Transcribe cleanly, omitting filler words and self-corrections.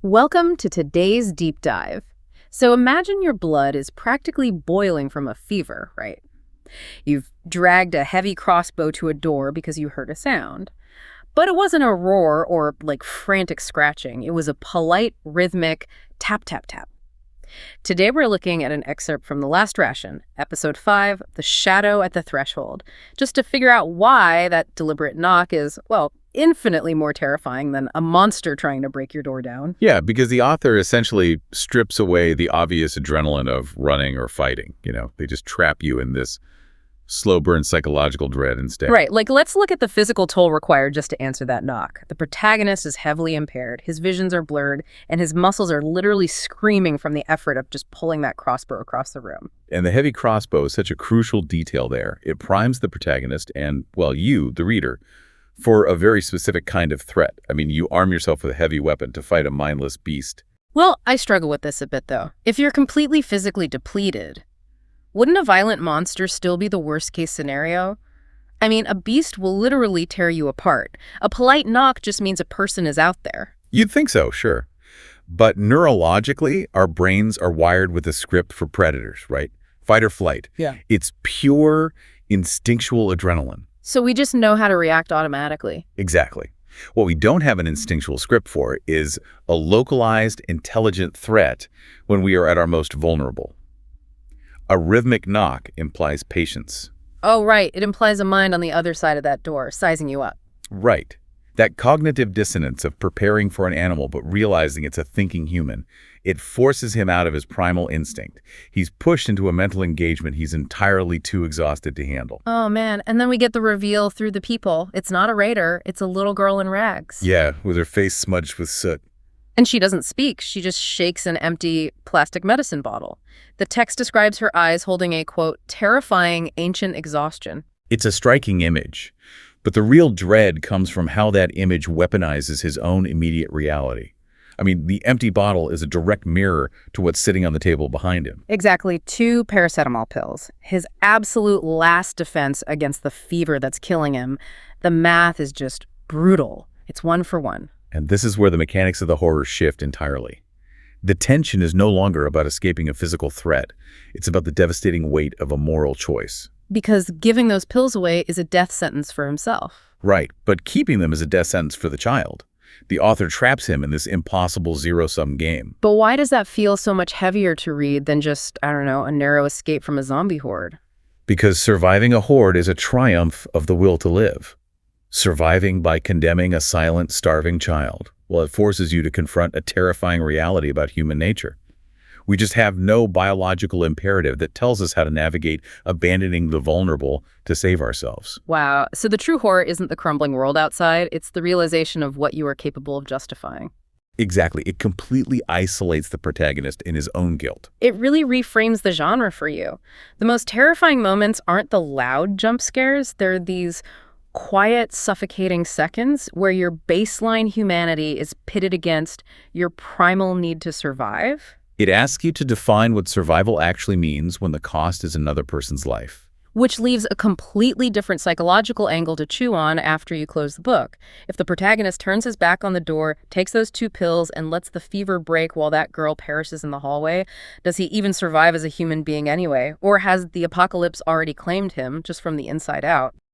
Welcome to today's deep dive. So imagine your blood is practically boiling from a fever, right? You've dragged a heavy crossbow to a door because you heard a sound. But it wasn't a roar or like frantic scratching. It was a polite, rhythmic tap, tap, tap. Today we're looking at an excerpt from the last Ration, Ep.5, The Shadow at the Threshold, just to figure out why that deliberate knock is, well, infinitely more terrifying than a monster trying to break your door down. Yeah, because the author essentially strips away the obvious adrenaline of running or fighting. They just trap you in this slow burn psychological dread instead. Right, like let's look at the physical toll required just to answer that knock. The protagonist is heavily impaired, his visions are blurred, and his muscles are literally screaming from the effort of just pulling that crossbow across the room. And the heavy crossbow is such a crucial detail there. It primes the protagonist and, well, you, the reader, for a very specific kind of threat. I mean, you arm yourself with a heavy weapon to fight a mindless beast. Well, I struggle with this a bit, though. If you're completely physically depleted, wouldn't a violent monster still be the worst-case scenario? I mean, a beast will literally tear you apart. A polite knock just means a person is out there. You'd think so, sure. But neurologically, our brains are wired with a script for predators, right? Fight or flight. Yeah. It's pure, instinctual adrenaline. So we just know how to react automatically. Exactly. What we don't have an instinctual script for is a localized, intelligent threat when we are at our most vulnerable. A rhythmic knock implies patience. Oh, right. It implies a mind on the other side of that door, sizing you up. Right. That cognitive dissonance of preparing for an animal but realizing it's a thinking human, it forces him out of his primal instinct. He's pushed into a mental engagement he's entirely too exhausted to handle. Oh, man. And then we get the reveal through the people. It's not a raider. It's a little girl in rags. Yeah, with her face smudged with soot. And she doesn't speak. She just shakes an empty plastic medicine bottle. The text describes her eyes holding a, quote, terrifying ancient exhaustion. It's a striking image, but the real dread comes from how that image weaponizes his own immediate reality. I mean, the empty bottle is a direct mirror to what's sitting on the table behind him. Exactly, 2 paracetamol pills. His absolute last defense against the fever that's killing him. The math is just brutal. It's 1 for 1. And this is where the mechanics of the horror shift entirely. The tension is no longer about escaping a physical threat. It's about the devastating weight of a moral choice. Because giving those pills away is a death sentence for himself. Right, but keeping them is a death sentence for the child. The author traps him in this impossible zero-sum game. But why does that feel so much heavier to read than just, I don't know, a narrow escape from a zombie horde? Because surviving a horde is a triumph of the will to live. Surviving by condemning a silent, starving child, well, it forces you to confront a terrifying reality about human nature. We just have no biological imperative that tells us how to navigate abandoning the vulnerable to save ourselves. Wow. So the true horror isn't the crumbling world outside. It's the realization of what you are capable of justifying. Exactly. It completely isolates the protagonist in his own guilt. It really reframes the genre for you. The most terrifying moments aren't the loud jump scares. They're these quiet, suffocating seconds where your baseline humanity is pitted against your primal need to survive. It asks you to define what survival actually means when the cost is another person's life. Which leaves a completely different psychological angle to chew on after you close the book. If the protagonist turns his back on the door, takes those 2 pills, and lets the fever break while that girl perishes in the hallway, does he even survive as a human being anyway? Or has the apocalypse already claimed him, just from the inside out?